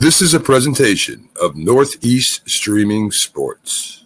This is a presentation of Northeast Streaming Sports.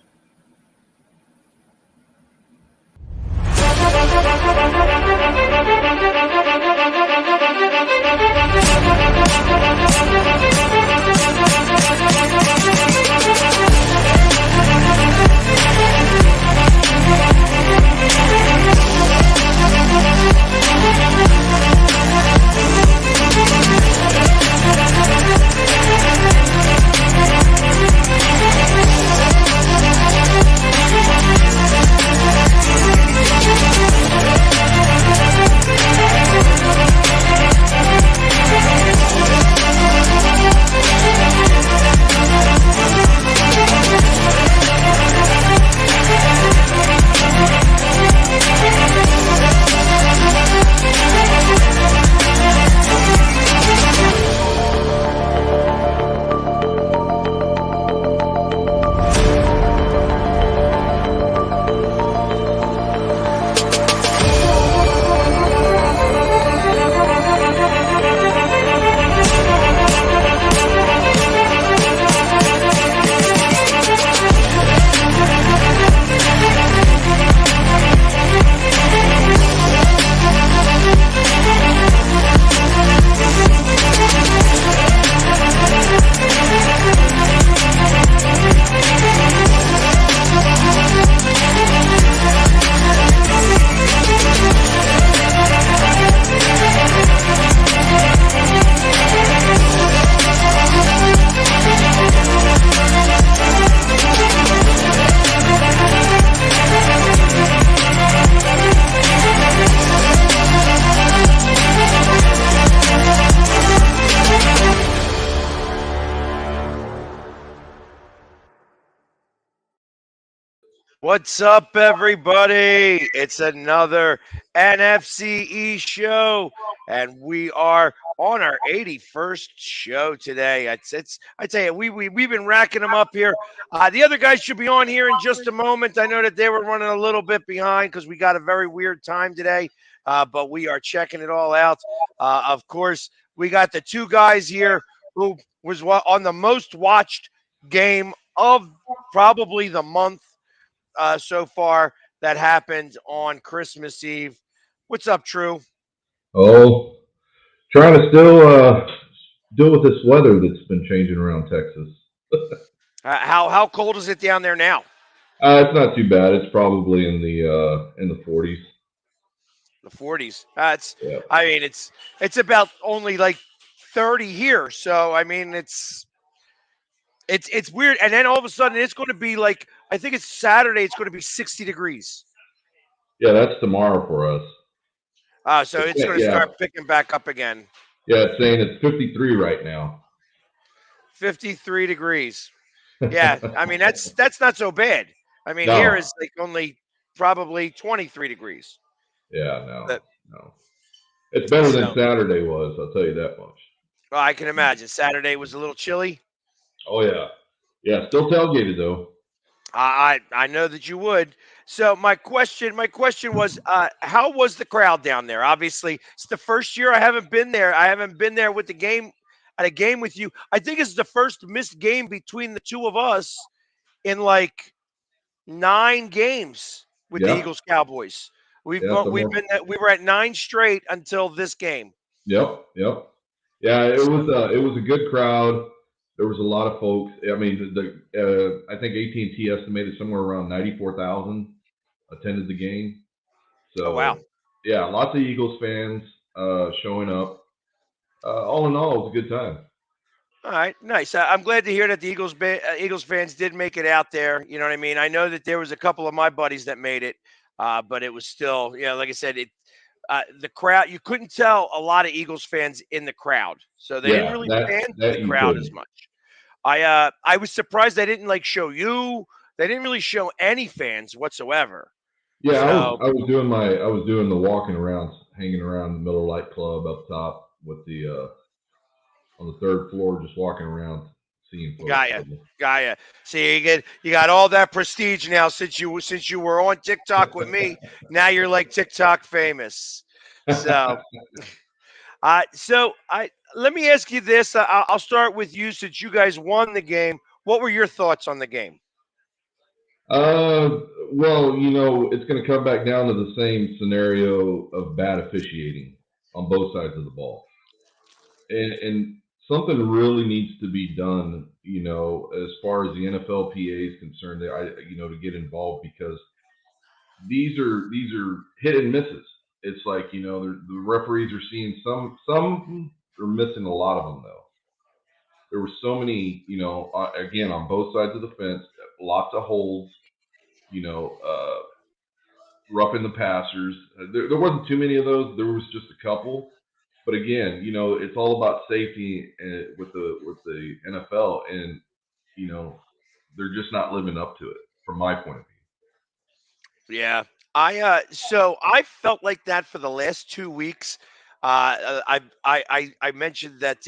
What's up, everybody? It's another NFC show, and we are on our 81st show today. I tell you, we've been racking them up here. The other guys should be on here in just a moment. I know that they were running a little bit behind because we got a very weird time today, but we are checking it all out. Of course, we got the two guys here who was on the most watched game of probably the month. So far that happened on Christmas Eve. What's up, True? Oh, trying to still deal with this weather that's been changing around Texas. How cold is it down there now? It's not too bad. It's probably in the 40s. The 40s. Yeah. I mean, it's about only like 30 here. So I mean, it's weird. And then all of a sudden, it's going to be like, I think it's Saturday. It's going to be 60 degrees. Yeah, that's tomorrow for us. So it's going to start picking back up again. Yeah, it's saying it's 53 right now. 53 degrees. Yeah, I mean that's not so bad. I mean, No. Here is like only probably 23 degrees. Yeah, no. It's better than Saturday was, I'll tell you that much. Well, I can imagine. Saturday was a little chilly. Oh yeah. Yeah, still tailgated though. I know that you would. So my question was, how was the crowd down there? Obviously, it's the first year I haven't been there. I haven't been there with at a game with you. I think it's the first missed game between the two of us in like 9 games with the Eagles Cowboys. We were at 9 straight until this game. Yep. Yeah, it was a good crowd. There was a lot of folks. I mean, I think AT&T estimated somewhere around 94,000 attended the game. So, oh, wow. Yeah, lots of Eagles fans showing up. All in all, it was a good time. All right, nice. I'm glad to hear that the Eagles fans did make it out there. You know what I mean? I know that there was a couple of my buddies that made it, but it was still, like I said, the crowd. You couldn't tell a lot of Eagles fans in the crowd, so they didn't really fan the crowd as much. I was surprised they didn't show you. They didn't really show any fans whatsoever. Yeah, so, I was doing the walking around, hanging around the Miller Lite Club up top with the on the 3rd floor, just walking around seeing folks. Gaia. See, you got all that prestige now since you were on TikTok with me. Now you're like TikTok famous. So So let me ask you this. I'll start with you since you guys won the game. What were your thoughts on the game? Uh, well, it's going to come back down to the same scenario of bad officiating on both sides of the ball, and something really needs to be done. As far as the NFLPA is concerned, to get involved because these are hit and misses. It's like the referees are seeing some are missing a lot of them though. There were so many, again on both sides of the fence, lots of holds, you know, uh, roughing the passers. There wasn't too many of those. There was just a couple. But again, it's all about safety with the NFL, and you know, they're just not living up to it from my point of view. Yeah. I felt like that for the last 2 weeks. I mentioned that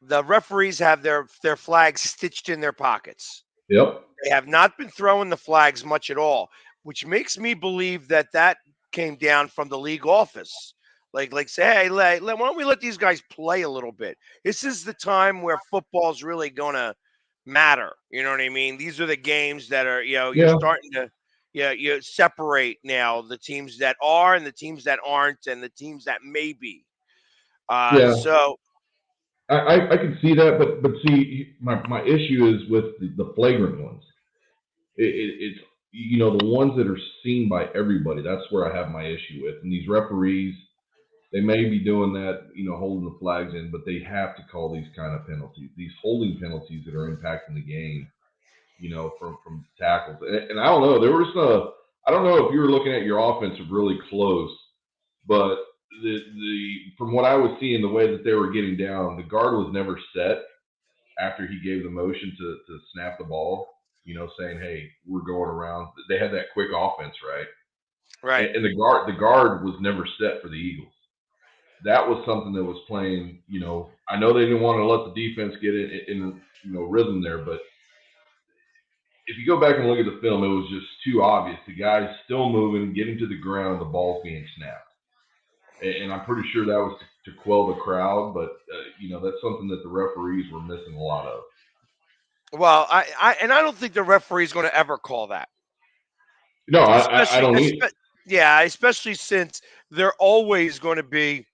the referees have their flags stitched in their pockets. Yep. They have not been throwing the flags much at all, which makes me believe that came down from the league office. Like say, hey, why don't we let these guys play a little bit? This is the time where football's really gonna matter. You know what I mean? These are the games that are, you're Yeah. starting to, you separate now the teams that are and the teams that aren't and the teams that may be. Yeah. So I can see that, but see, my issue is with the flagrant ones. It's the ones that are seen by everybody. That's where I have my issue with. And these referees, they may be doing that, holding the flags in, but they have to call these kind of penalties, these holding penalties that are impacting the game, from tackles. And I don't know, I don't know if you were looking at your offensive really close, but the from what I was seeing, the way that they were getting down, the guard was never set after he gave the motion to snap the ball, saying, "Hey, we're going around." They had that quick offense, right? right. And the guard was never set for the Eagles. That was something that was playing. I know they didn't want to let the defense get in rhythm there, but if you go back and look at the film, it was just too obvious. The guy's still moving, getting to the ground, the ball's being snapped, and I'm pretty sure that was to quell the crowd. But that's something that the referees were missing a lot of. Well, I don't think the referee is going to ever call that. No, I Especially, don't need. yeah, especially since they're always going to be.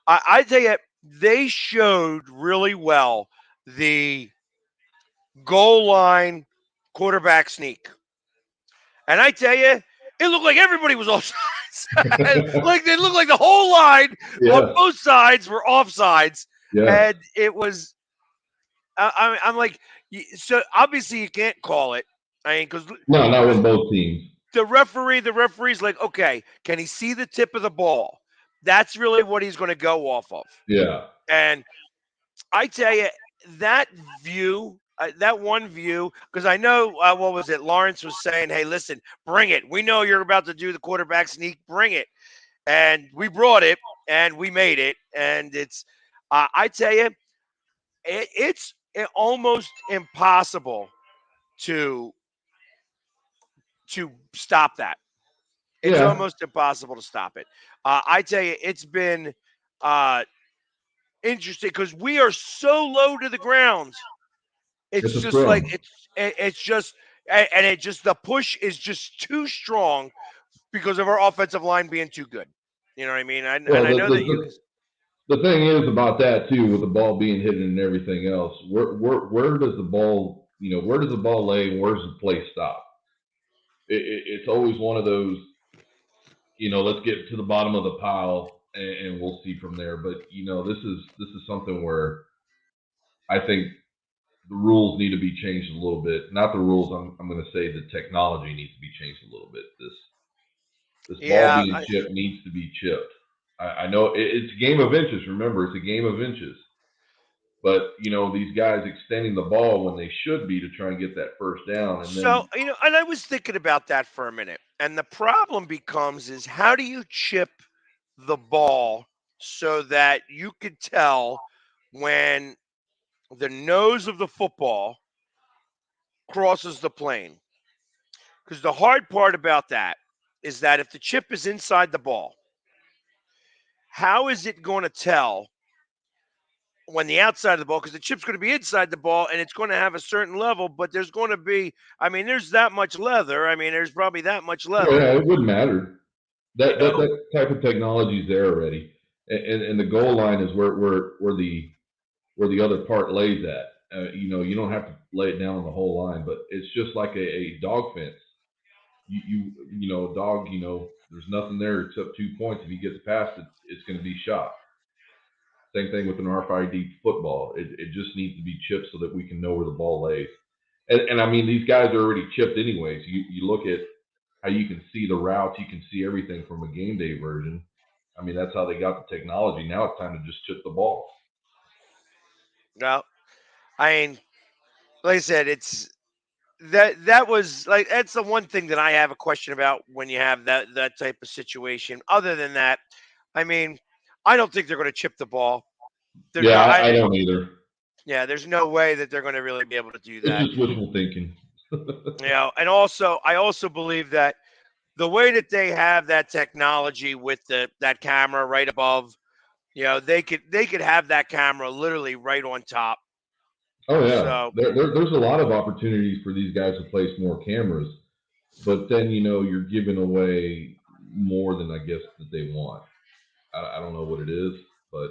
I tell you, they showed really well the goal line quarterback sneak, and I tell you, it looked like everybody was offsides. Like they looked like the whole line on Yes, both sides were offsides, yes. and it was. I'm like, so obviously you can't call it. I mean, No, not because with both teams. the referee's like, okay, can he see the tip of the ball? That's really what he's going to go off of. Yeah, And I tell you, that view, that one view, because I know what was it? Lawrence was saying, "Hey, listen, bring it. We know you're about to do the quarterback sneak. Bring it." And we brought it, and we made it, and it's. I tell you, it's almost impossible to stop that. It's yeah. almost impossible to stop it. I tell you, it's been uh, interesting because we are so low to the ground. It's It's a just like scrum. it's just and it just the push is just too strong because of our offensive line being too good. You know what I mean? And Well, I know that you. the thing is about that too, with the ball being hidden and everything else. Where does the ball, where does the ball lay, and where's the play stop? It's always one of those. Let's get to the bottom of the pile, and we'll see from there. But this is something where I think the rules need to be changed a little bit. Not the rules. I'm going to say the technology needs to be changed a little bit. This ball Yeah, being chipped needs to be chipped. I know it's a game of inches. Remember, it's a game of inches. But these guys extending the ball when they should be to try and get that first down, and so then and I was thinking about that for a minute, and the problem becomes is how do you chip the ball so that you could tell when the nose of the football crosses the plane. Because the hard part about that is that if the chip is inside the ball, how is it going to tell when the outside of the ball, because the chip's going to be inside the ball and it's going to have a certain level, but there's going to be, I mean, there's that much leather. I mean, there's probably that much Oh, leather. yeah, it wouldn't matter. You That type of technology is there already, and the goal line is where the other part lays at. You don't have to lay it down on the whole line, but it's just like a dog fence. A dog. There's nothing there except 2 points. If he gets past it, it's going to be shot. Same thing with an RFID football. It just needs to be chipped so that we can know where the ball lays. And I mean, these guys are already chipped anyways. You look at how you can see the routes, you can see everything from a game day version. I mean, that's how they got the technology. Now it's time to just chip the ball. know, I mean, like I said, it's that was like that's the one thing that I have a question about when you have that type of situation. Other than that, I mean, I don't think they're going to chip the ball. There's Yeah, no, I don't either. yeah, there's no way that they're going to really be able to do It's that. just wishful thinking. And also, I also believe that the way that they have that technology with that camera right above, they could have that camera literally right on top. Oh yeah, So, there's a lot of opportunities for these guys to place more cameras, but then you're giving away more than I guess that they want. I don't know what it is, but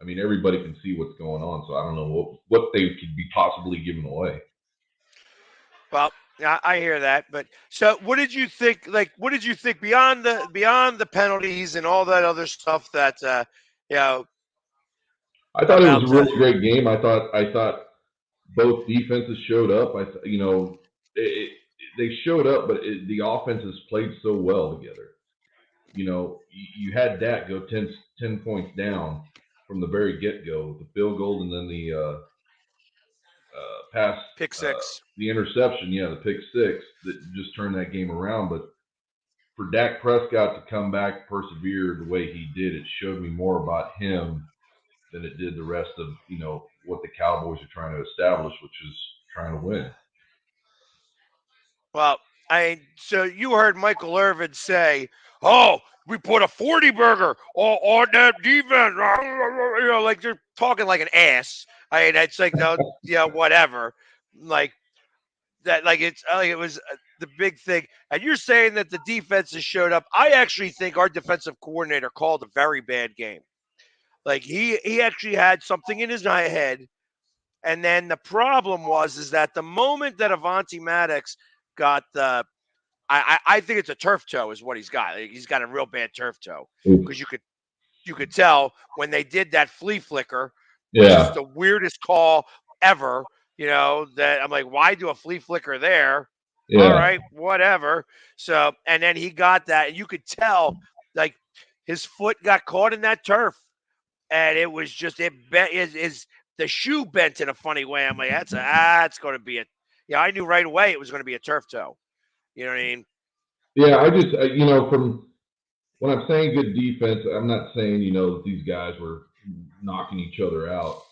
I mean everybody can see what's going on, so I don't know what they could be possibly giving away. well, I hear that, but so what did you think? Like, what did you think beyond the penalties and all that other stuff that you know I thought it was a about really great game. I thought both defenses showed up. They showed up, but the offenses played so well together. You had Dak go 10 points down from the very get go, the field goal, and then the pass, pick uh, six? the interception, yeah, the pick six that just turned that game around. But for Dak Prescott to come back, persevere the way he did, it showed me more about him than it did the rest of what the Cowboys are trying to establish, which is trying to win. Well, so you heard Michael Irvin say, "Oh, we put a 40 burger on that defense." Like they're talking like an ass. I mean, it's like no, whatever. Like that, like it's like it was the big thing. And you're saying that the defenses showed up. I actually think our defensive coordinator called a very bad game. Like he actually had something in his head. And then the problem was is that the moment that Avante Maddox got the I think it's a turf toe is what he's got. Like, he's got a real bad turf toe because you could tell when they did that flea flicker, which is Yeah, the weirdest call ever. That I'm like, why do a flea flicker there? All yeah, right, whatever. So and then he got that, and you could tell like his foot got caught in that turf, and it was just it bent is the shoe bent in a funny way. I'm like, that's going to be a I knew right away it was going to be a turf toe. You know what I mean? yeah. I just from when I'm saying good defense, I'm not saying that these guys were knocking each other out,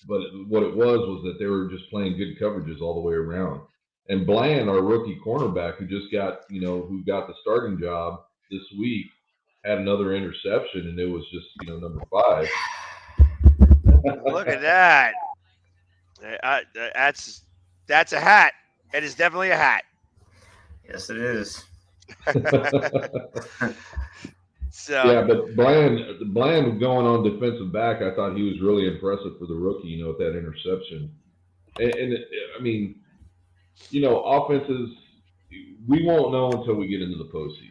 but what it was that they were just playing good coverages all the way around. And Bland, our rookie cornerback, who got the starting job this week, had another interception, and it was just number 5. Look at that. That's a hat. It is definitely a hat. Yes, it is. So Yeah, but Bland going on defensive back, I thought he was really impressive for the rookie, with that interception. And I mean, offenses, we won't know until we get into the postseason.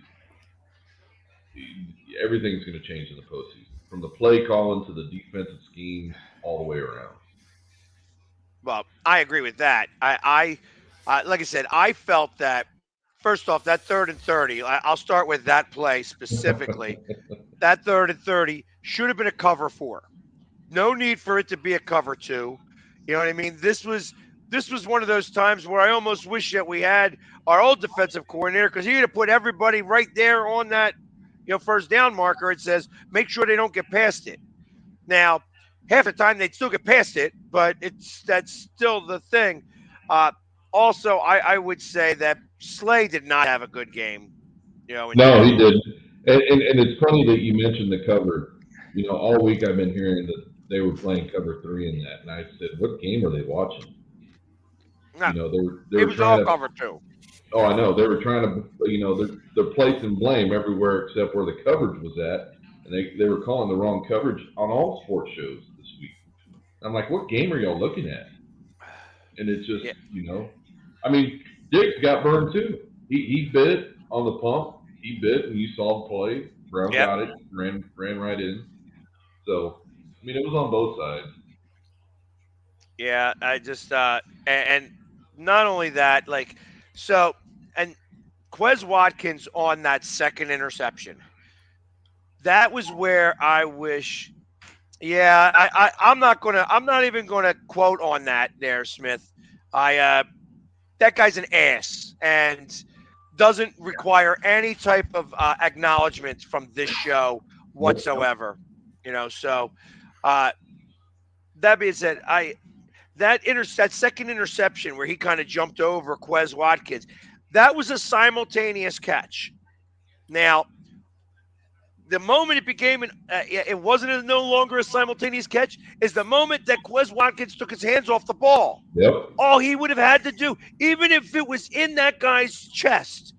Everything's going to change in the postseason, from the play calling to the defensive schemes, all the way around. well, I agree with that. Like I said, I felt that first off that 3rd and 30. I'll start with that play specifically. That 3rd and 30 should have been a cover 4. No need for it to be a cover 2. You know what I mean? This was one of those times where I almost wish that we had our old defensive coordinator because he'd have put everybody right there on that first down marker. It says make sure they don't get past it. Now, half the time they'd still get past it, but that's still the thing. Uh, Also, I would say that Slay did not have a good game, in No, he general. didn't. And it's funny that you mentioned the cover. all week I've been hearing that they were playing cover 3 in that, and I said, "What game are they watching?" No, They it were was all trying to. cover 2. Oh, I know they were trying to. They're placing blame everywhere except where the coverage was at, and they were calling the wrong coverage on all sports shows this week. I'm like, "What game are y'all looking at?" And it's just, Yeah. I mean, Diggs got burned too. He bit on the pump. He bit, and you saw the play. Brown Yep. got it, ran right in. So, I mean, it was on both sides. Yeah, I just and not only that, so and Quez Watkins on that second interception. That was where I wish. Yeah, I'm not even gonna quote on that there, Smith. That guy's an ass and doesn't require any type of acknowledgement from this show Nope. whatsoever. So uh, that being said, that second interception where he kind of jumped over Quez Watkins, that was a simultaneous catch. Now, the moment it became it wasn't no longer a simultaneous catch is the moment that Quez Watkins took his hands off the ball. Yep. All he would have had to do, even if it was in that guy's chest,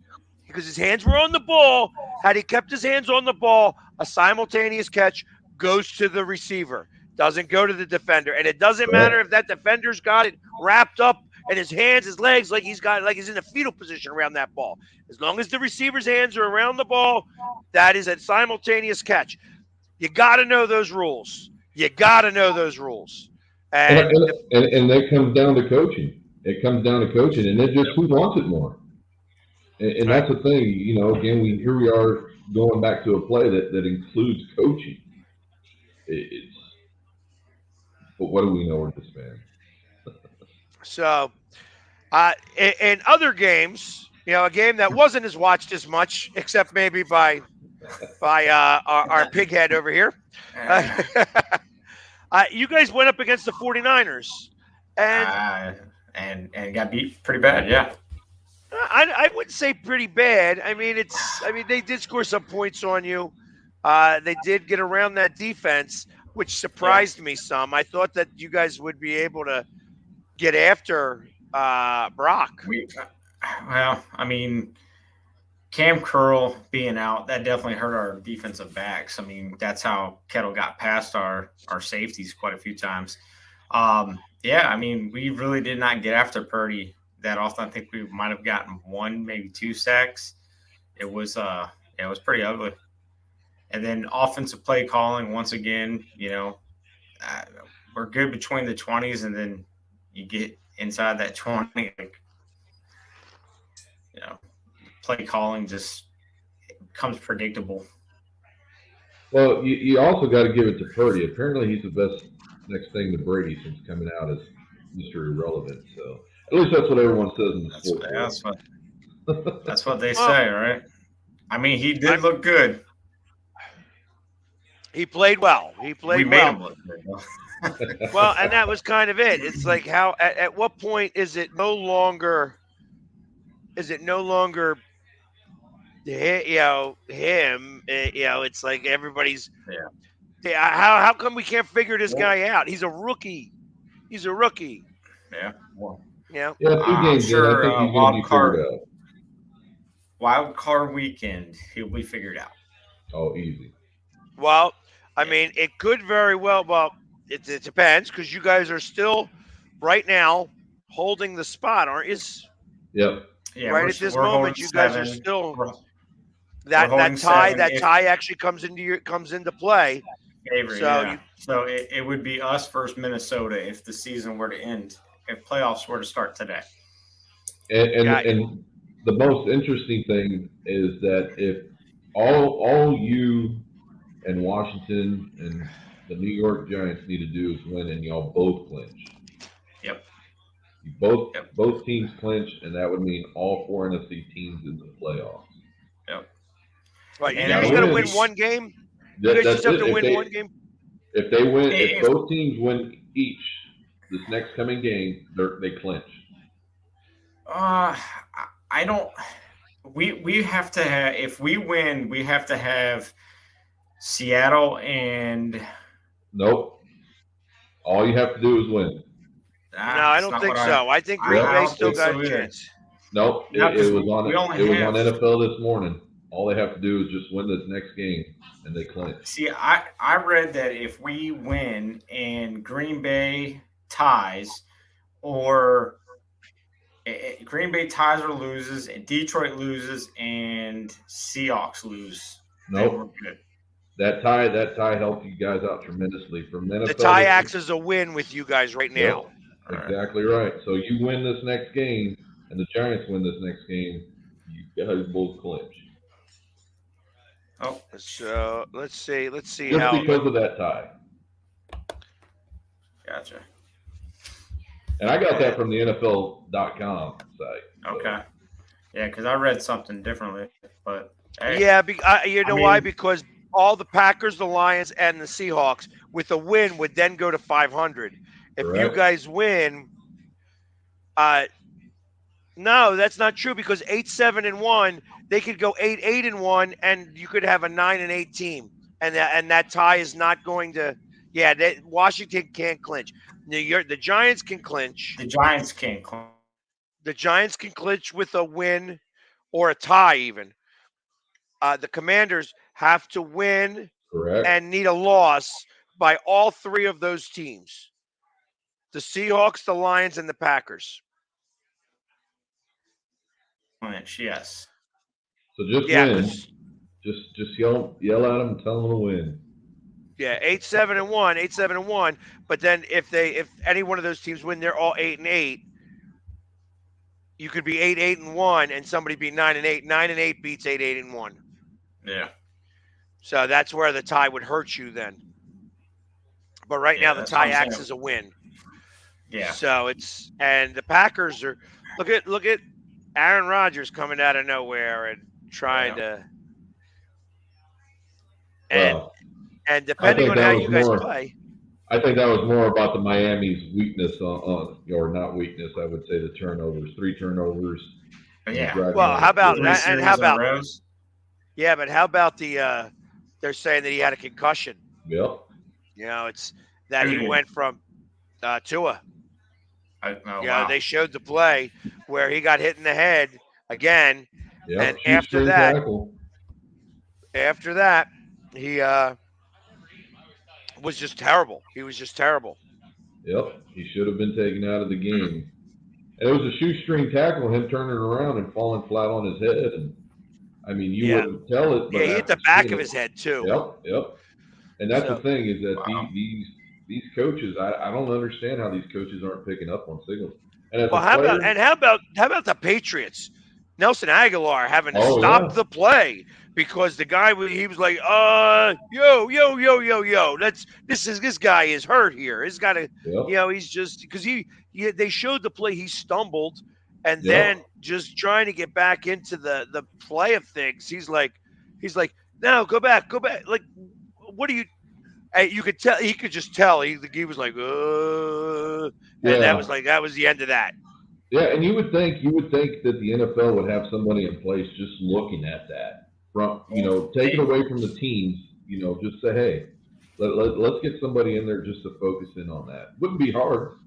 because his hands were on the ball, had he kept his hands on the ball, a simultaneous catch goes to the receiver, doesn't go to the defender. And it doesn't matter if that defender's got it wrapped up in his hands, his legs, like he's in a fetal position around that ball. As long as the receiver's hands are around the ball, that is a simultaneous catch. You got to know those rules. And And that comes down to coaching. It comes down to coaching, and it just who wants it more. And that's the thing. Again, here we are going back to a play that includes coaching. But what do we know in this man? So, in other games, a game that wasn't as watched as much, except maybe by our pighead over here. You guys went up against the 49ers. And got beat pretty bad, yeah. I wouldn't say pretty bad. I mean, they did score some points on you. They did get around that defense, which surprised me some. I thought that you guys would be able to get after Brock. Well, I mean, Cam Curl being out, that definitely hurt our defensive backs. I mean, that's how Kettle got past our safeties quite a few times. Yeah, I mean, we really did not get after Purdy that often. I think we might have gotten 1, maybe 2 sacks. It was pretty ugly. And then offensive play calling, once again, we're good between the 20s, and then you get inside that 20, play calling just becomes predictable. Well, you also got to give it to Purdy. Apparently, he's the best next thing to Brady since coming out as Mr. Irrelevant. So at least that's what everyone says in the sports world. That's what they say, right? I mean, he did look good. He played well. We made him look good. Well, and that was kind of it. It's like how at what point is it no longer him? It's like everybody's. Yeah. How come we can't figure this guy out? He's a rookie. Yeah. Well, yeah. 2 games. Sure. I think he's going to be figured out. Wild card weekend, he'll be figured out. Oh, easy. Well, I mean, it could very well. Well, it depends because you guys are still right now holding the spot, aren't you? Yep. Yeah, right at this moment, you guys are still that tie actually comes into play. Avery, so it would be us versus Minnesota if the season were to end, if playoffs were to start today. And the most interesting thing is that if all you and Washington and the New York Giants need to do is win, and y'all both clinch. Yep. Both teams clinch, and that would mean all 4 NFC teams in the playoffs. Yep. Right. You guys got to win one game. You guys just have to win one game. If they win, if both teams win each this next coming game, they clinch. I don't. We have to have. If we win, we have to have Seattle and Nope. All you have to do is win. No, I don't think so. I think Green I Bay don't still think got so a either. chance. Nope. No, It 'cause was we only on have- NFL this morning. All they have to do is just win this next game, and they clinch. See, I read that if we win and Green Bay ties, or Green Bay ties or loses, and Detroit loses, and Seahawks lose, then we're Nope. good. That tie helped you guys out tremendously. From NFL The tie acts as a win with you guys right now. Yep, exactly right. So you win this next game, and the Giants win this next game, you guys both clinch. Oh, So let's see Just how. because of that tie. gotcha. And I got that from the NFL.com site. So. Okay. Yeah, because I read something differently, but hey, Yeah, you know why? mean- Because all the Packers, the Lions, and the Seahawks with a win would then go to 500. If you Correct. guys win, no, that's not true because 8-7-1, they could go 8-8-1, and you could have a 9-8 team, and that tie is not going to. Yeah, Washington can't clinch. New York, the Giants can clinch. the Giants can't clinch. The Giants can clinch with a win or a tie, even. The Commanders have to win Correct. and need a loss by all three of those teams: the Seahawks, the Lions, and the Packers. Clinch, yes. So just Yeah, win. 'cause- Just yell at them and tell them to win. yeah, 8-7-1. But then if any one of those teams win, they're all 8-8. You could be 8-8-1, and somebody be 9-8. 9-8 beats 8-8-1. Yeah. So that's where the tie would hurt you then. But right Yeah, now the that's tie what I'm acts saying. as a win. Yeah. So and the Packers are look at Aaron Rodgers coming out of nowhere and trying to Well, and depending on that how was you guys more- play. I think that was more about the Miami's weakness or not weakness. I would say the turnovers. 3 turnovers. But yeah. Driving Well, on how about the Three field. and series how in a about row. yeah, but how about they're saying that he had a concussion. Yep. You know, it's that Who he did? went from Tua. Oh, Yeah, wow. they showed the play where he got hit in the head again, Yep. and Shoestring tackle. after that, he was just terrible. He was just terrible. Yep. He should have been taken out of the game. And it was a shoestring tackle, him turning around and falling flat on his head. And I mean, you Yeah. wouldn't tell it. But Yeah, he hit after the back seeing of it- his head too. Yep. And that's So- the thing is that Wow. these coaches, I don't understand how these coaches aren't picking up on signals. And as Well, a how player, about the Patriots? Nelson Aguilar having to Oh, stop yeah. the play because the guy he was like, yo, this guy is hurt here. He's got to, Yep. he's just because they showed the play, he stumbled, and Yep. then just trying to get back into the play of things. He's like, no, go back. Like, what do you? You could tell. He could just tell. He was like, and Yeah. that was the end of that. Yeah, and you would think that the NFL would have somebody in place just looking at that from take it away from the teams. Just say, hey, let's get somebody in there just to focus in on that. Wouldn't be hard.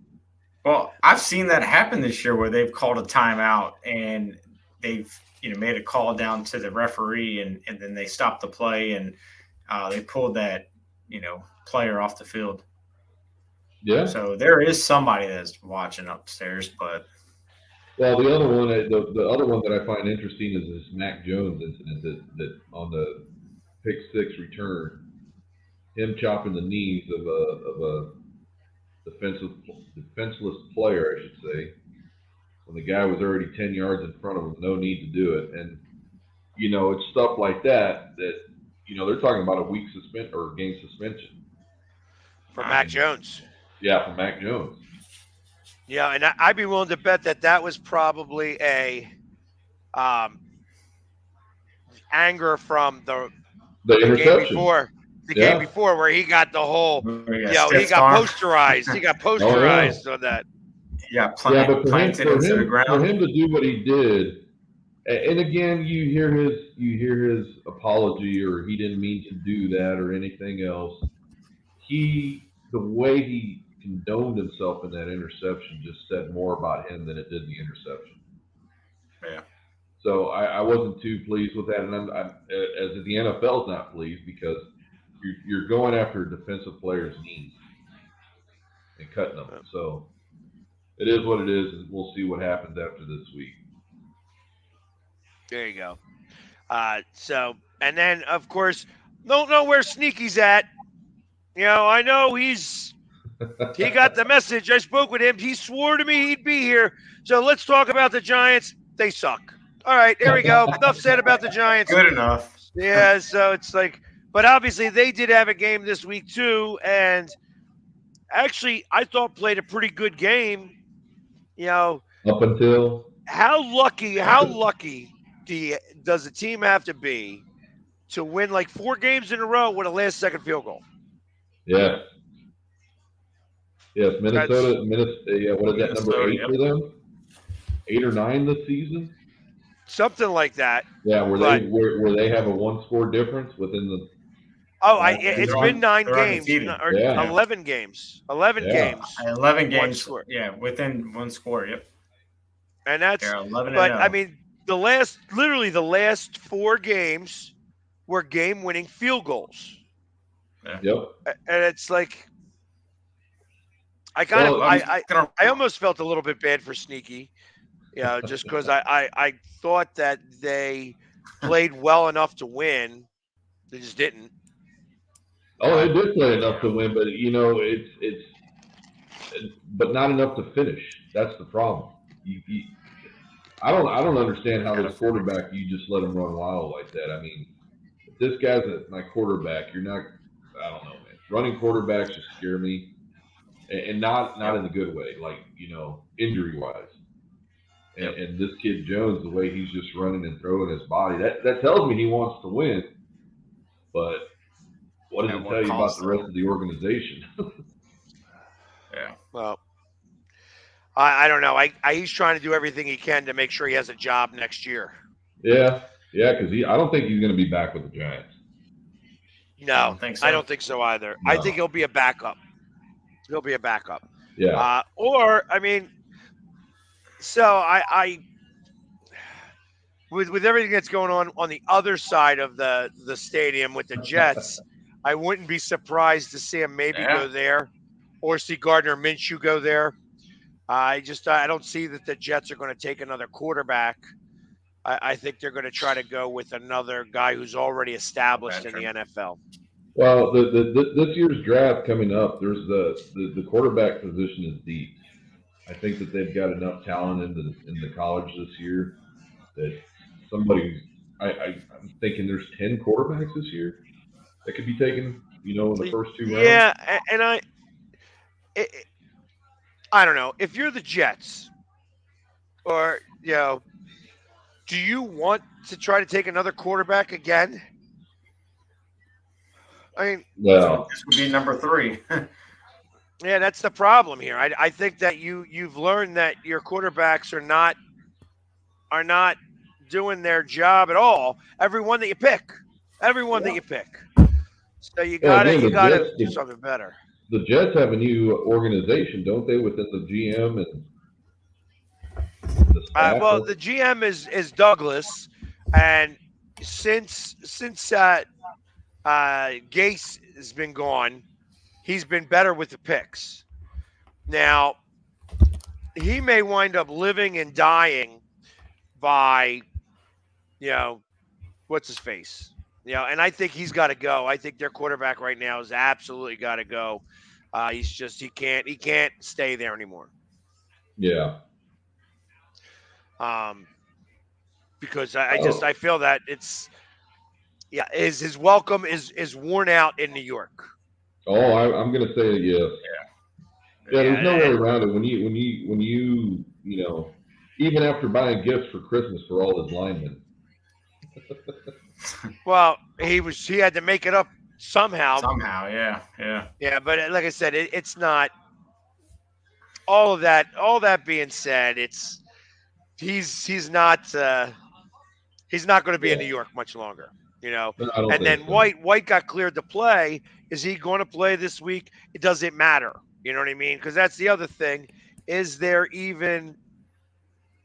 Well, I've seen that happen this year where they've called a timeout and they've made a call down to the referee and then they stopped the play and they pulled that player off the field. Yeah. So there is somebody that's watching upstairs, but Well, the other one that I find interesting is this Mac Jones incident that on the pick 6 return, him chopping the knees of a defenseless player, I should say, when the guy was already 10 yards in front of him, no need to do it. And it's stuff like that they're talking about a week game suspension For Mac Jones. Yeah, for Mac Jones. Yeah, and I'd be willing to bet that was probably a anger from the interception game before. Game before where he got the whole, he got posterized. He got posterized on that. Yeah, but planted into the ground. For him to do what he did, And again, you hear his apology, or he didn't mean to do that, or anything else. The way he condoned himself in that interception just said more about him than it did the interception. Yeah. So I wasn't too pleased with that, and as the NFL's not pleased because you're going after a defensive player's knees and cutting them. So it is what it is, and we'll see what happens after this week. There you go. And then of course, don't know where Sneaky's at. I know he got the message. I spoke with him. He swore to me he'd be here. So let's talk about the Giants. They suck. All right, there we go. Enough said about the Giants. Good enough. Yeah, so it's like, but obviously they did have a game this week too, and actually I thought played a pretty good game. Up until how lucky does the team have to be to win like 4 games in a row with a last-second field goal? Yes, Minnesota. Yeah, what is that, number 8 for them? 8 or 9 this season? Something like that. Yeah, where they have a 1-score difference within the. It's been 9 games or 11 games. 11 games. 11 games. Yeah, within 1 score. Yep. And that's 11. But I mean, the last 4 games were game-winning field goals. Yeah. Yep. And it's like I almost felt a little bit bad for Sneaky, just because I thought that they played well enough to win. They just didn't. Oh, they did play enough to win, but it's but not enough to finish. That's the problem. I don't understand how this quarterback, you just let him run wild like that. I mean, if this guy's my quarterback, you're not. I don't know, man. Running quarterbacks just scare me, and not in a good way, like injury wise. And this kid Jones, the way he's just running and throwing his body, that tells me he wants to win. But what does it tell you about the rest of the organization? Yeah. Well, I don't know. He's trying to do everything he can to make sure he has a job next year. Yeah, because I don't think he's going to be back with the Giants. No, I don't think so either. No. I think he'll be a backup. Yeah. Or I mean, so I with everything that's going on the other side of the stadium with the Jets, I wouldn't be surprised to see him maybe go there, or see Gardner Minshew go there. I don't see that the Jets are going to take another quarterback. I think they're going to try to go with another guy who's already established in the NFL. Well, this year's draft coming up, there's the quarterback position is deep. I think that they've got enough talent in the college this year that somebody. I'm thinking there's 10 quarterbacks this year that could be taken. In the first 2 rounds. Yeah, and I don't know if you're the Jets, or do you want to try to take another quarterback again? I mean, well, this would be number 3. Yeah, that's the problem here. I think that you've learned that your quarterbacks are not doing their job at all. Everyone that you pick. So you gotta do something better. The Jets have a new organization, don't they, within the GM and the staff? Well, the GM is Douglas, and since Gase has been gone, he's been better with the picks. Now, he may wind up living and dying by, what's his face? And I think he's got to go. I think their quarterback right now has absolutely got to go. He can't stay there anymore. Yeah. Because I feel that his welcome is worn out in New York. Oh, I'm going to say yes. Yeah, there's no way around it. When you even after buying gifts for Christmas for all his linemen. Well, he had to make it up somehow. Yeah. Yeah, but like I said, it's not all of that. All that being said, he's not He's not going to be in Yeah. New York much longer, you know. No, I don't And think then so. White got cleared to play. Is he going to play this week? It doesn't matter. You know what I mean? Because that's the other thing. Is there even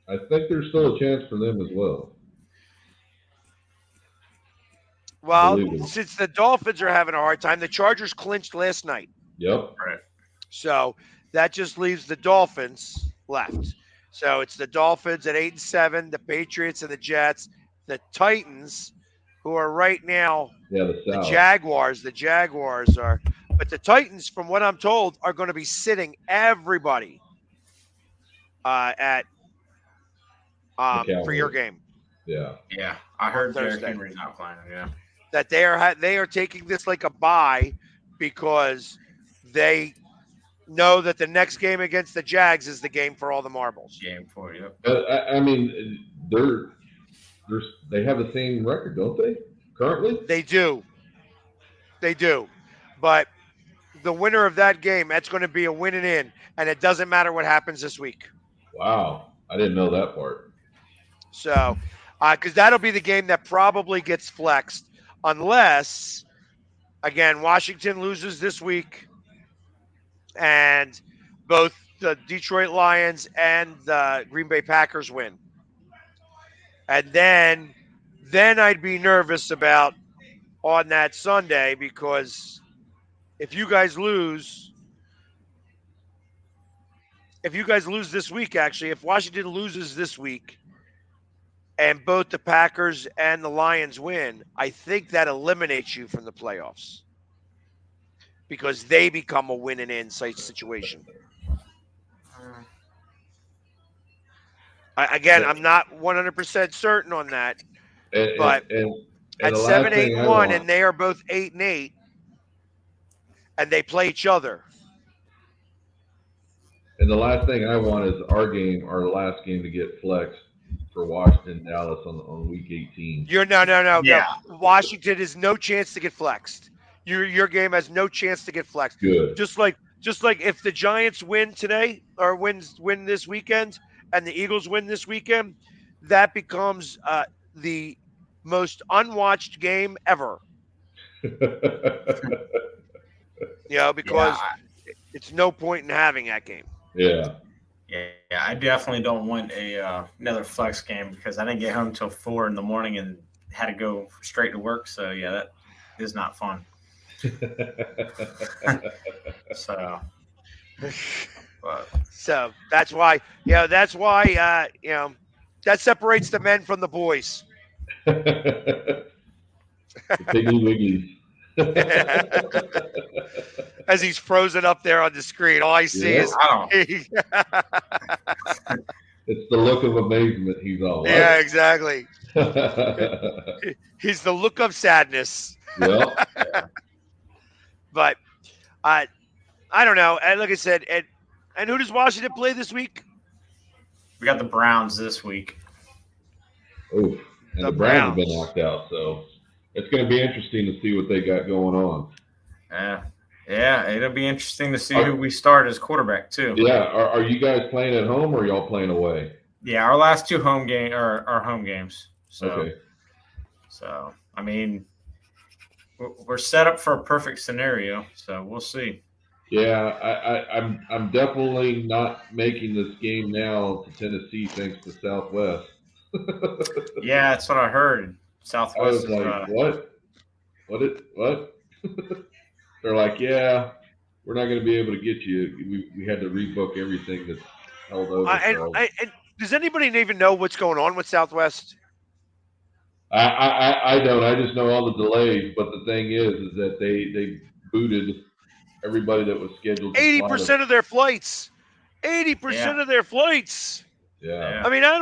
I think there's still a chance for them as well. well, Believe it. since the Dolphins are having a hard time, the Chargers clinched last night. Yep. Right. So that just leaves the Dolphins left. So it's the Dolphins at 8-7, the Patriots and the Jets, the Titans, who are right now Yeah, the the South. Jaguars. The Jaguars are, but the Titans, from what I'm told, are going to be sitting everybody at for your Cowboys. game Yeah. Yeah, I heard Derrick Thursday. Henry's not playing. Yeah. that they are taking this like a bye because they know that the next game against the Jags is the game for all the marbles. Game 4. Yep. I mean, they have the same record, don't they? Currently. They do. But the winner of that game, that's going to be a win and in, and it doesn't matter what happens this week. Wow, I didn't know that part. So, because that'll be the game that probably gets flexed, unless, again, Washington loses this week, and both the Detroit Lions and the Green Bay Packers win. And then I'd be nervous about on that Sunday, because if you guys lose this week, actually, if Washington loses this week and both the Packers and the Lions win, I think that eliminates you from the playoffs because they become a win and in situation. I'm not 100% certain on that, but at 7-8-1, and they are both 8-8, and they play each other. And the last thing I want is our last game to get flexed for Washington, Dallas on week 18. No. Washington has no chance to get flexed. Your game has no chance to get flexed. Good. Just like if the Giants win today or win this weekend, and the Eagles win this weekend, that becomes the most unwatched game ever. Because it's no point in having that game. Yeah. Yeah, I definitely don't want another flex game because I didn't get home till 4 a.m. and had to go straight to work. So yeah, that is not fun. So that's why that separates the men from the boys. The Piggy Wiggies. As he's frozen up there on the screen, all I see is it's the look of amazement he's all. Yeah, exactly. He's the look of sadness. Yeah. But I don't know. And like I said, and who does Washington play this week? We got the Browns this week. Oof. And the Browns have been knocked out, so it's going to be interesting to see what they got going on. Yeah, it'll be interesting to see who we start as quarterback too. Yeah, are you guys playing at home or are y'all playing away? Yeah, our last 2 home games are home games. So, okay. So I mean, we're set up for a perfect scenario. So we'll see. Yeah, I'm definitely not making this game now to Tennessee thanks to Southwest. Yeah, that's what I heard. Southwest. I was like, what? They're like, yeah, we're not going to be able to get you. We had to rebook everything that's held over. And does anybody even know what's going on with Southwest? I don't. I just know all the delays. But the thing is that they booted everybody that was scheduled. 80% of their flights. 80% of their flights. Yeah. I mean, I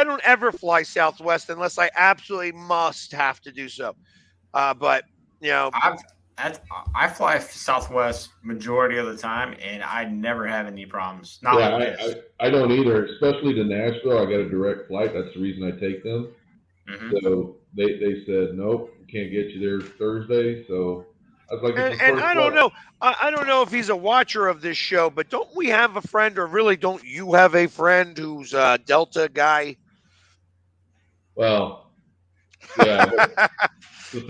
don't ever fly Southwest unless I absolutely must have to do so. But I fly Southwest majority of the time, and I never have any problems. I don't either, especially to Nashville. I got a direct flight. That's the reason I take them. Mm-hmm. So they said, nope, we can't get you there Thursday. So I was like, and I don't know. I don't know if he's a watcher of this show, but don't we have a friend, or really don't you have a friend who's a Delta guy? Well, Yeah. But the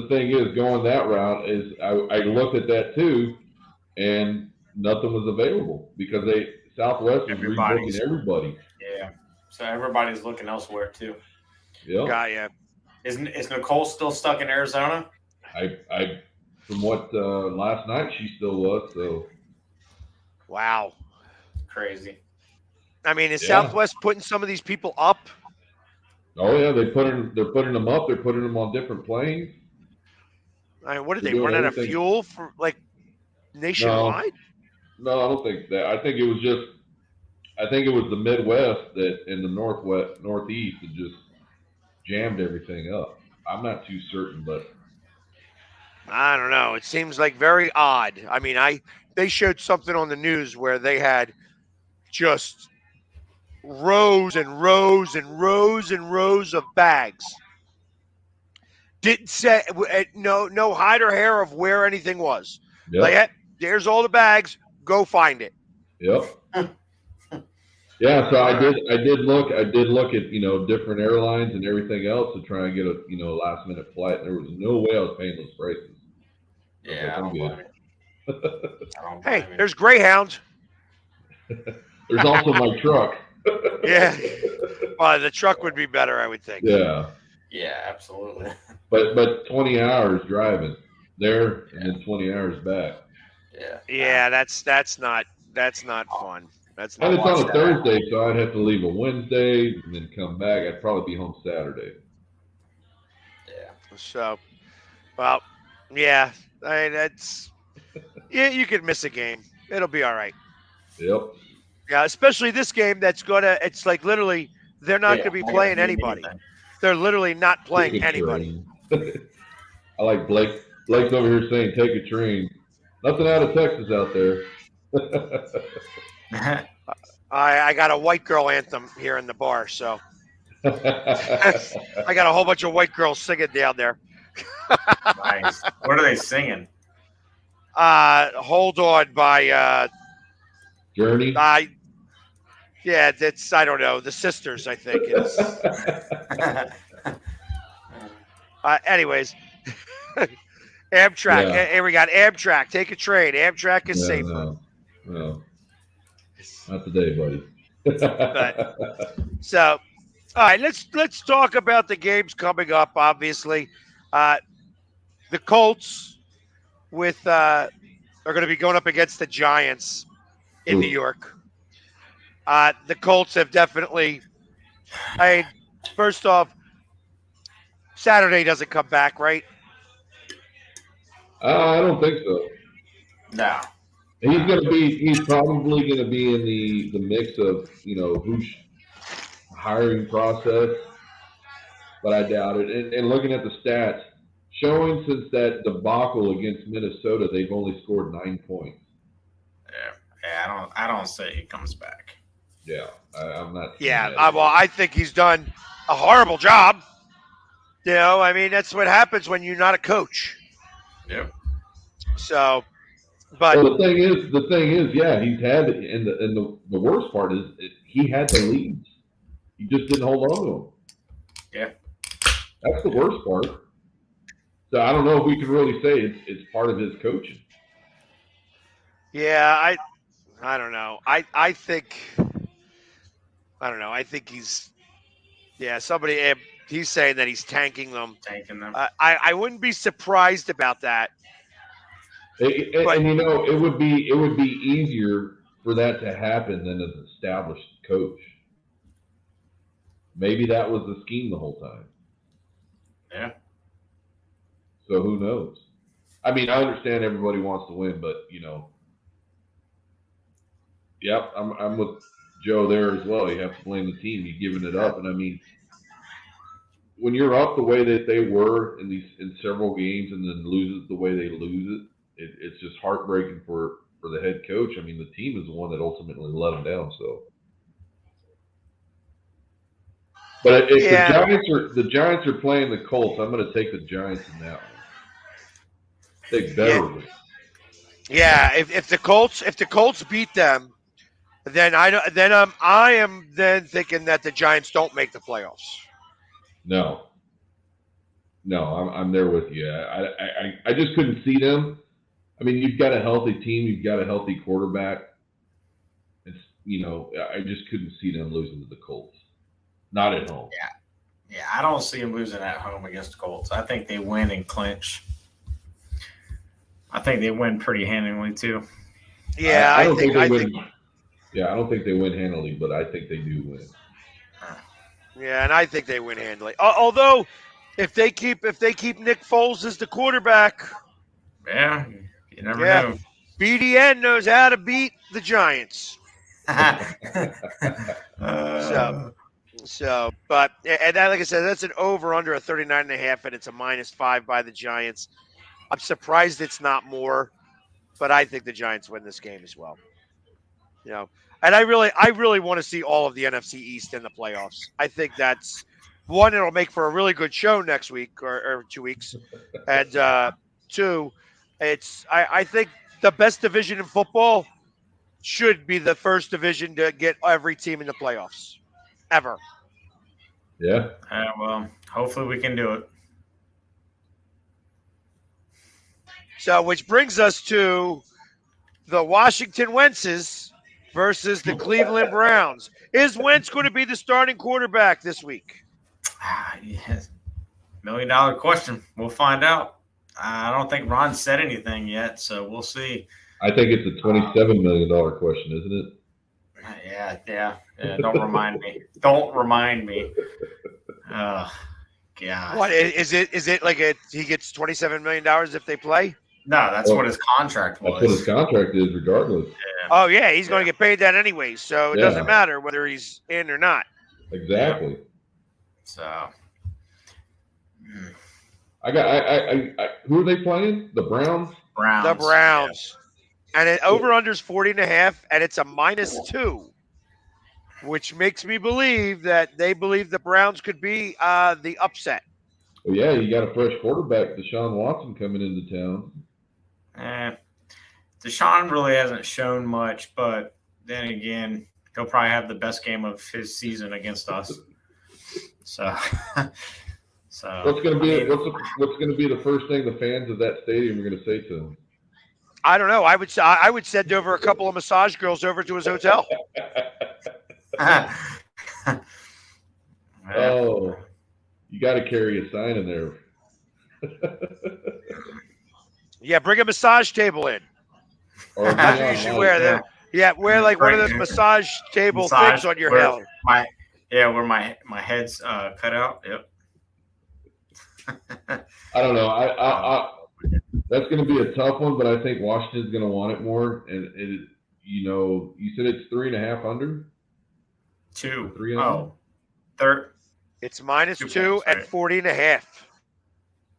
thing is, going that route is I looked at that too, and nothing was available because Southwest was rebooking everybody. Yeah. So everybody's looking elsewhere too. Yeah. Got ya. Is Nicole still stuck in Arizona? I from what last night she still was. So Wow. Crazy. I mean, is Yeah. Southwest putting some of these people up? oh yeah, they're putting them up. They're putting them on different planes. I mean, what did They're they doing run out of everything. fuel for like nationwide? No, I don't think that. I think it was the Midwest that in the Northwest, Northeast that just jammed everything up. I'm not too certain, but I don't know. It seems like very odd. I mean, they showed something on the news where they had just rows and rows and rows and rows of bags. Didn't say no hide or hair of where anything was. Like, yep, hey, there's all the bags. Go find it. yep. Yeah, so All I right. did look at different airlines and everything else to try and get a last minute flight. There was no way I was paying those prices. Yeah, I I'm don't good. blame you. I don't blame Hey, you. there's Greyhound. There's also my truck. Yeah. Well, the truck would be better, I would think. Yeah, Yeah, absolutely. but 20 hours driving there and then 20 hours back. Yeah. Yeah, that's not fun. That's And not it's on fun. a Thursday, so I'd have to leave a Wednesday and then come back. I'd probably be home Saturday. Yeah. So, well, yeah, I mean, yeah, you could miss a game. It'll be all right. Yep. Yeah, especially this game it's like literally they're not going to be I gotta playing do anybody. anything. They're literally not playing Take a anybody. train. I like Blake. Blake's over here saying, "Take a train." Nothing out of Texas out there. I got a white girl anthem here in the bar, so I got a whole bunch of white girls singing down there. Nice. What are they singing? Hold on by Journey. yeah, that's I don't know, the sisters, I think. It's anyways. Amtrak. Yeah. Hey, we got Amtrak. Take a train. Amtrak is safer. No, not today, buddy. So, all right, let's talk about the games coming up. Obviously, the Colts are going to be going up against the Giants in New York. The Colts have definitely. I mean, first off, Saturday doesn't come back, right? I don't think so. No. He's probably gonna be in the mix of who's hiring process, but I doubt it. And looking at the stats, showing since that debacle against Minnesota, they've only scored 9 points. Yeah. I don't say he comes back. Yeah, I'm not. Yeah. Well, I think he's done a horrible job. I mean, that's what happens when you're not a coach. Yep. So, but well, the thing is, yeah, he's had, and the worst part is he had the leads. He just didn't hold on to them. Yeah. That's the worst part. So I don't know if we can really say it's part of his coaching. yeah, I don't know. I think I don't know. I think he's he's saying that he's tanking them. I wouldn't be surprised about that. And it would be easier for that to happen than an established coach. Maybe that was the scheme the whole time. Yeah. So who knows? I mean, I understand everybody wants to win, but yep, I'm with Joe there as well. You have to blame the team. You're giving it up, and I mean, when you're up the way that they were in several games, and then lose it the way they lose it's just heartbreaking for the head coach. I mean, the team is the one that ultimately let them down. So, but if the Giants are playing the Colts, I'm going to take the Giants in that one. Take better. Yeah, if the Colts beat them, then I am then thinking that the Giants don't make the playoffs. No. No, I'm there with you. I just couldn't see them. I mean, you've got a healthy team, you've got a healthy quarterback. It's I just couldn't see them losing to the Colts. Not at home. Yeah, I don't see them losing at home against the Colts. I think they win and clinch. I think they win pretty handily too. Yeah, I don't think they win. Yeah, I don't think they win handily, but I think they do win. Yeah, and I think they win handily. Although, if they keep Nick Foles as the quarterback, yeah, you never know. BDN knows how to beat the Giants. But that, like I said, that's an over under a 39.5, and it's a -5 by the Giants. I'm surprised it's not more, but I think the Giants win this game as well. And I really want to see all of the NFC East in the playoffs. I think that's one, it'll make for a really good show next week or 2 weeks, and two, I think the best division in football should be the first division to get every team in the playoffs ever. Yeah. Well, hopefully we can do it. So, which brings us to the Washington Wentzes versus the Cleveland Browns. Is Wentz going to be the starting quarterback this week? Yes. $1 million question. We'll find out. I don't think Ron said anything yet, so we'll see. I think it's a $27 million question, isn't it? Yeah. Don't remind me. Don't remind me. God. What is it? Is it like he gets $27 million if they play? No, that's what his contract was. That's what his contract is, regardless. Yeah. Oh yeah, he's going to get paid that anyway, so it doesn't matter whether he's in or not. Exactly. Yeah. So. Who are they playing? The Browns? The Browns. Yeah. And over-under's 40.5, and it's a -2, which makes me believe that they believe the Browns could be the upset. Well, yeah, you got a fresh quarterback, Deshaun Watson, coming into town. Deshaun really hasn't shown much, but then again, he'll probably have the best game of his season against us. So what's going to be the first thing the fans of that stadium are going to say to him? I don't know. I would send over a couple of massage girls over to his hotel. Oh, you got to carry a sign in there. Yeah, bring a massage table in. That's what you should wear there. Yeah, wear like one of those massage table things on your head. Where my head's cut out. Yep. I don't know. That's going to be a tough one, but I think Washington's going to want it more. And you said it's 3.5 under. 2. 3 under? Oh, third. It's -2 and 40.5.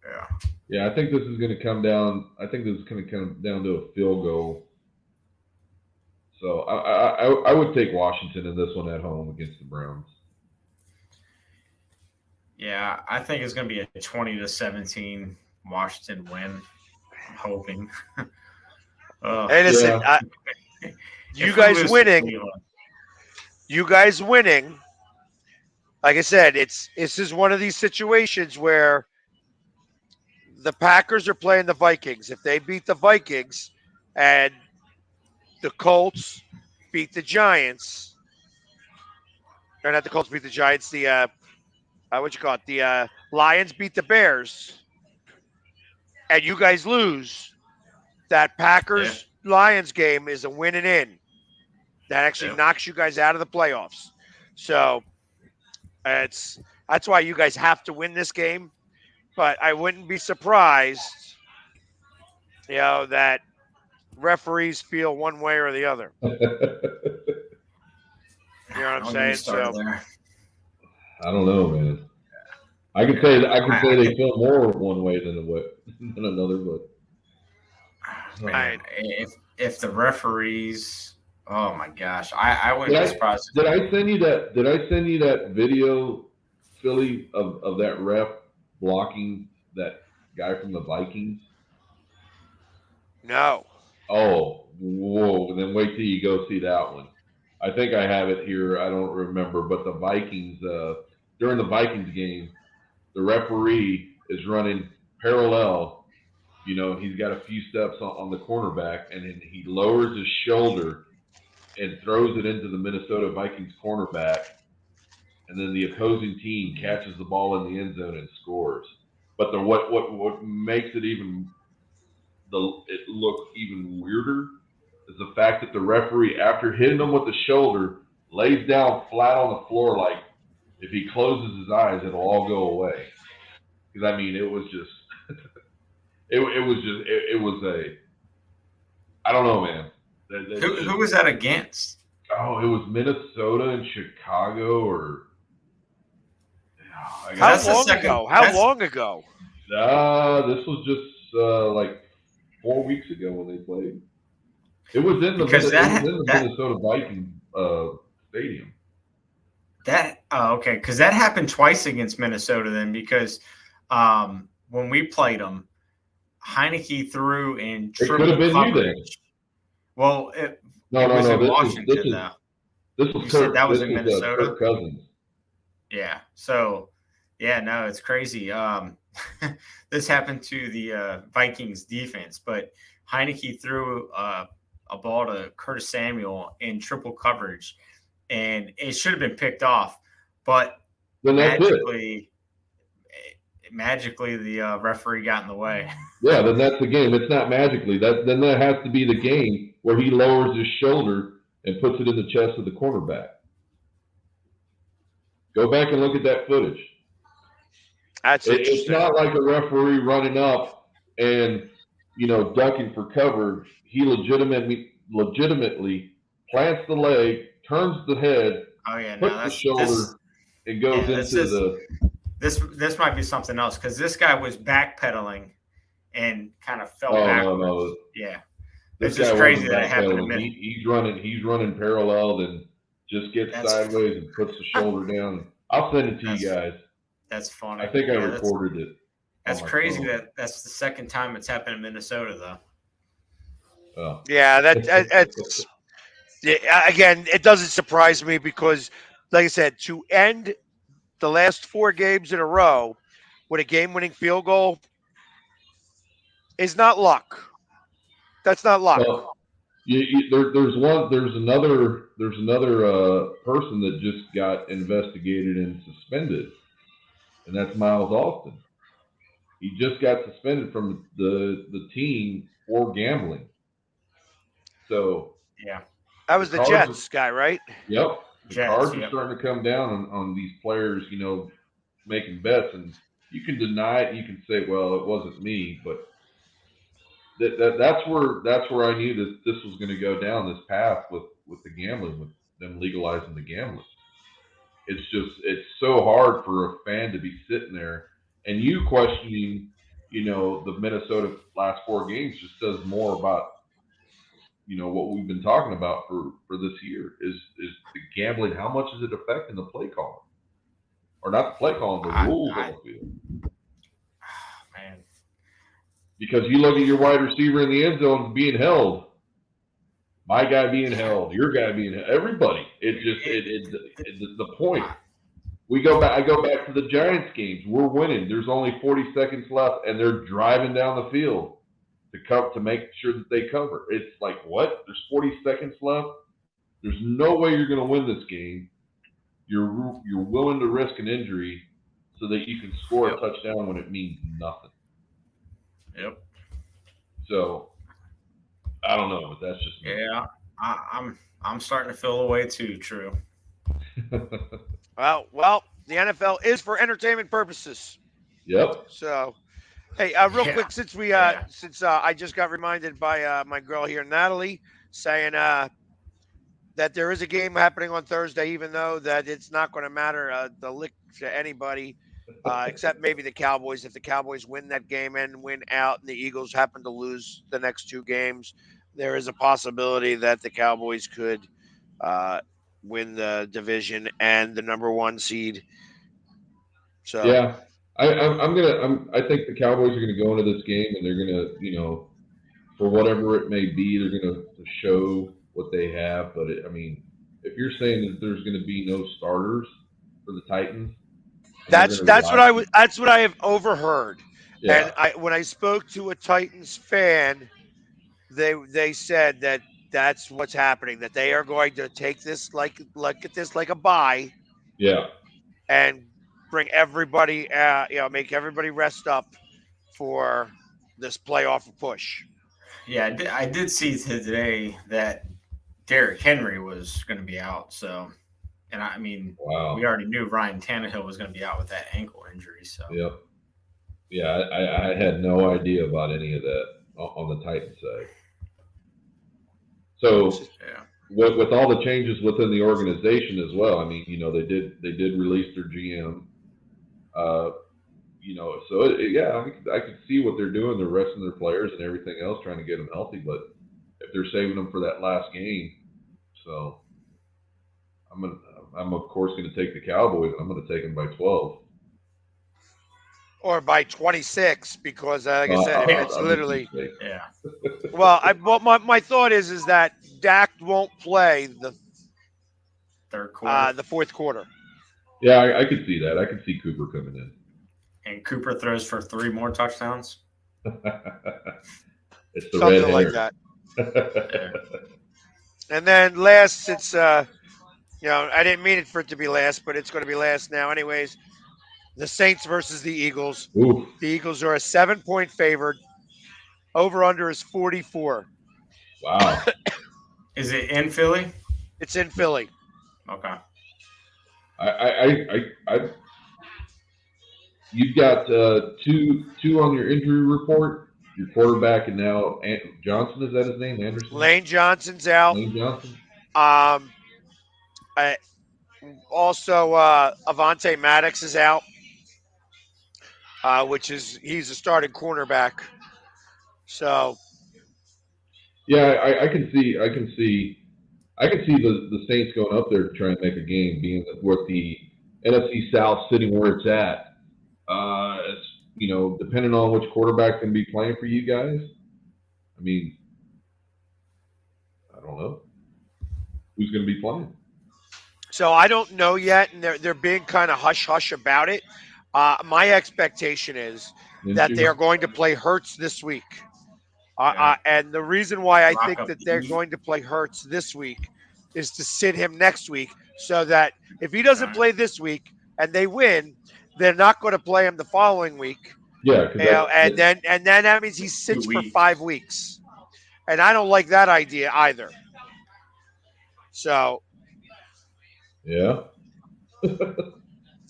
Yeah. Yeah, I think this is going to come down. I think this is going to come down to a field goal. So I would take Washington in this one at home against the Browns. Yeah, I think it's going to be a 20-17 Washington win. I'm hoping. Hey, listen, you guys winning. Like I said, this is one of these situations where the Packers are playing the Vikings. If they beat the Vikings and the Colts beat the Giants, or not the Colts beat the Giants, the the Lions beat the Bears, and you guys lose, that Packers-Lions game is a win and in. That actually knocks you guys out of the playoffs. So that's why you guys have to win this game. But I wouldn't be surprised, that referees feel one way or the other. You know what I'm saying? So I don't know, man. I could say they feel more one way than another, but if the referees, oh my gosh, I wouldn't be surprised. Did I send you that video, Philly, of that ref blocking that guy from the Vikings? No. Oh, whoa! Then wait till you go see that one. I think I have it here. I don't remember, but the Vikings during the Vikings game, the referee is running parallel. He's got a few steps on the cornerback, and then he lowers his shoulder and throws it into the Minnesota Vikings cornerback, and then the opposing team catches the ball in the end zone and scores. But what makes it look even weirder is the fact that the referee, after hitting him with the shoulder, lays down flat on the floor like if he closes his eyes, it'll all go away. Because it was just, it was a, I don't know, man. Who was that against? Oh, it was Minnesota and Chicago, or how long ago? This was just like 4 weeks ago when they played. It was in the Minnesota Vikings stadium. Okay, because that happened twice against Minnesota then, because when we played them, Heineke threw in triple coverage. Well, it was in Washington, though. This was Kirk. That was in Minnesota. Kirk Cousins. Yeah. So, no, it's crazy. This happened to the Vikings defense, but Heineke threw a ball to Curtis Samuel in triple coverage, and it should have been picked off, but magically the referee got in the way. Yeah, then that's the game. It's not magically. Then that has to be the game where he lowers his shoulder and puts it in the chest of the cornerback. Go back and look at that footage. That's interesting. It's not like a referee running up and ducking for cover. He legitimately plants the leg, turns the head, puts the shoulder, and goes into the. This might be something else, because this guy was backpedaling and kind of fell backwards. No. Yeah, it's just crazy that it happened. He's running parallel, and just gets sideways and puts the shoulder down. I'll send it to you guys. That's funny. I think I recorded it. That's crazy that's the second time it's happened in Minnesota, though. Oh. Yeah, that's again, it doesn't surprise me because, like I said, to end the last 4 games in a row with a game-winning field goal is not luck. That's not luck. Well, there's another person that just got investigated and suspended, and that's Miles Austin. He just got suspended from the team for gambling. So yeah, that was the Jets guy, right? Yep. The cards are starting to come down on these players, making bets, and you can deny it. You can say, "Well, it wasn't me," but that's where I knew that this was going to go down this path with the gambling, with them legalizing the gambling. It's so hard for a fan to be sitting there and you questioning, the Minnesota last 4 games just says more about what we've been talking about for this year is the gambling. How much is it affecting the play calling, or not the play calling, the rules on the field? Man, because you look at your wide receiver in the end zone being held, my guy being held, your guy being held, everybody. It's the point. I go back to the Giants games. We're winning. There's only 40 seconds left, and they're driving down the field to make sure that they cover. It's like, what? There's 40 seconds left. There's no way you're going to win this game. You're willing to risk an injury so that you can score a touchdown when it means nothing. Yep. So I don't know, but that's just me. Yeah. I'm starting to feel away too. True. Well, the NFL is for entertainment purposes. Yep. So. Hey, real quick, since I just got reminded by my girl here, Natalie, saying that there is a game happening on Thursday, even though that it's not going to matter the lick to anybody, except maybe the Cowboys. If the Cowboys win that game and win out, and the Eagles happen to lose the next 2 games, there is a possibility that the Cowboys could win the division and the number 1 seed. So yeah. I think the Cowboys are going to go into this game and they're going to, for whatever it may be, they're going to show what they have. But if you're saying that there's going to be no starters for the Titans, And they're gonna relax him. That's what I have overheard. Yeah, And when I spoke to a Titans fan, they said that that's what's happening. That they are going to take this at this like a bye yeah. and bring everybody, make everybody rest up for this playoff push. Yeah, I did see today that Derrick Henry was going to be out. So, and I mean, Wow. we already knew Ryan Tannehill was going to be out with that ankle injury. So, Yep. Yeah, I had no idea about any of that on the Titans side. So yeah. with all the changes within the organization as well, I mean, they did release their GM. I could see what they're doing. They're resting their players and everything else, trying to get them healthy. But if they're saving them for that last game, so I'm of course going to take the Cowboys. I'm going to take them by 12. Or by 26, because like I said, it's literally. Yeah. Well, my thought is that Dak won't play the third quarter, the fourth quarter. Yeah, I could see that. I could see Cooper coming in. And Cooper throws for 3 more touchdowns. It's the Something red like hair. that. And then last, it's I didn't mean it for it to be last, but it's going to be last now, anyways. The Saints versus the Eagles. Oof. The Eagles are a 7-point favored. Over under is 44. Wow. Is it in Philly? It's in Philly. Okay. I you've got two on your injury report. Your quarterback and now Johnson, is that his name? Anderson? Lane Johnson's out. Lane Johnson. Also, Avante Maddox is out, he's a starting cornerback. So. Yeah, I can see the Saints going up there to try and make a game, being with the NFC South sitting where it's at. Depending on which quarterback can be playing for you guys. I mean, I don't know who's going to be playing. So I don't know yet, and they're being kind of hush about it. My expectation is that they are going to play Hurts this week. And the reason why I think that they're going to play Hurts this week is to sit him next week, so that if he doesn't play this week and they win, they're not going to play him the following week. Yeah, and then that means he sits for 5 weeks, and I don't like that idea either. So, yeah,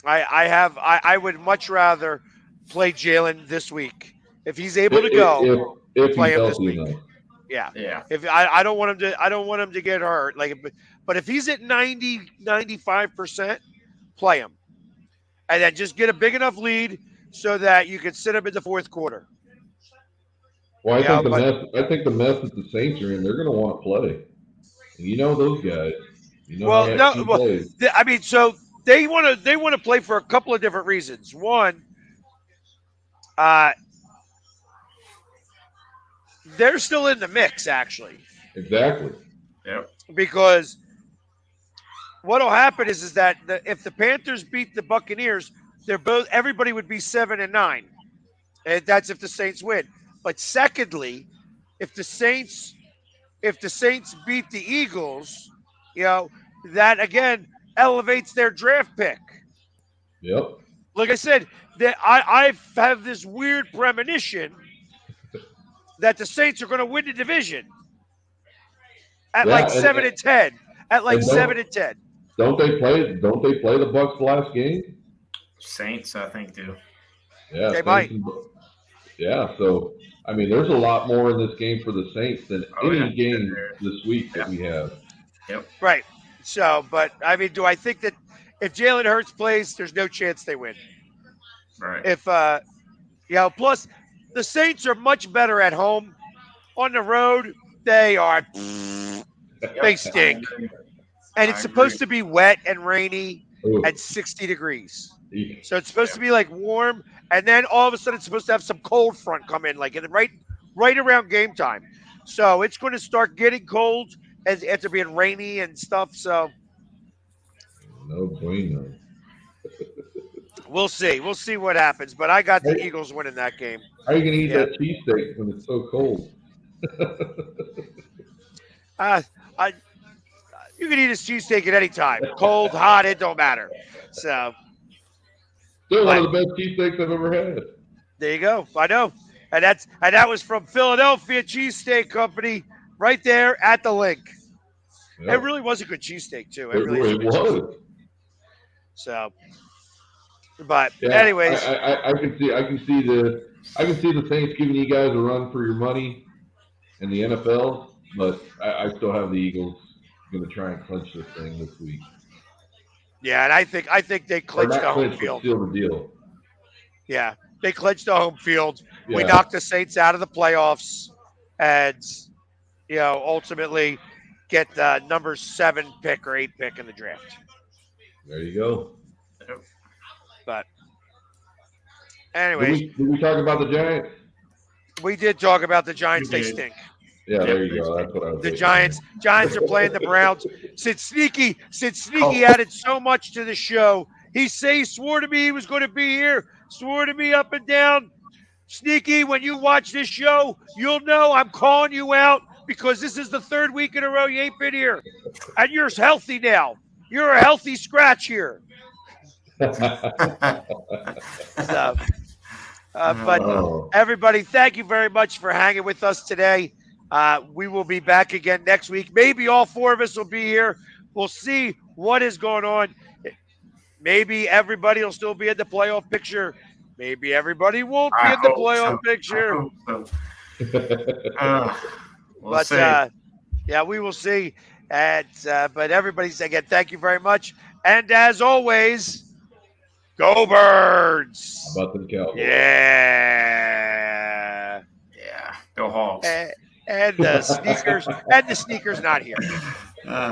I would much rather play Jalen this week if he's able to go. If play he's him this healthy week. enough. Yeah. If I don't want him to get hurt. But if he's at 90-95%, play him, and then just get a big enough lead so that you can sit him in the fourth quarter. Well, I think the mess that the Saints are in, they're going to want to play. And those guys. So they want to play for a couple of different reasons. One, they're still in the mix, actually. Exactly. Yep. Because what will happen is that if the Panthers beat the Buccaneers, everybody would be 7-9, and that's if the Saints win. But secondly, if the Saints beat the Eagles, that again elevates their draft pick. Yep. Like I said, I have this weird premonition that the Saints are going to win the division at 7-10. At 7-10. Don't they play the Bucs last game? Saints, I think, do. Yeah, they might. So I mean, there's a lot more in this game for the Saints than any game this week that we have. Yep. Right. So, but I mean, do I think that if Jalen Hurts plays, there's no chance they win? Right. If plus the Saints are much better at home. On the road, they are they stink. And it's supposed to be wet and rainy and 60 degrees. So it's supposed to be warm, and then all of a sudden it's supposed to have some cold front come in, right around game time. So it's going to start getting cold after being rainy and stuff. So no bueno. We'll see. We'll see what happens. But I got the Eagles winning that game. How are you going to eat Yeah. that cheesesteak when it's so cold? I you can eat a cheesesteak at any time. Cold, hot, it don't matter. So Still one but- of the best cheesesteaks I've ever had. there you go. I know. And that was from Philadelphia Cheesesteak Company right there at the link. Yep. It really was a good cheesesteak too. It It, really is a it good cheesesteak. was. So but Yeah, anyways. I can see the Saints giving you guys a run for your money in the NFL, but I still have the Eagles going to try and clinch this thing this week. Yeah, and I think they Or clinched not the home clinch, but field. seal the deal. Yeah, they clinched the home field. Yeah. We knocked the Saints out of the playoffs, and ultimately get the number 7 pick or 8 pick in the draft. There you go. But anyways, Did we talk about the Giants? we did talk about the Giants. We They did. stink. Yeah, there you go. That's what I was The thinking. Giants are playing the Browns. Since Sneaky Oh. added so much to the show, he swore to me he was going to be here, swore to me up and down. Sneaky, when you watch this show, you'll know I'm calling you out because this is the 3rd week in a row you ain't been here. And you're healthy now. You're a healthy scratch here. So, but Oh. everybody, thank you very much for hanging with us today. We will be back again next week. Maybe all 4 of us will be here. We'll see what is going on. Maybe everybody will still be in the playoff picture. Maybe everybody won't be in the playoff picture. We'll see. Yeah, we will see. And but everybody, again, thank you very much. And as always, go Birds! How about the Cowboys? Yeah. Yeah. Go Hawks. And the sneakers not here.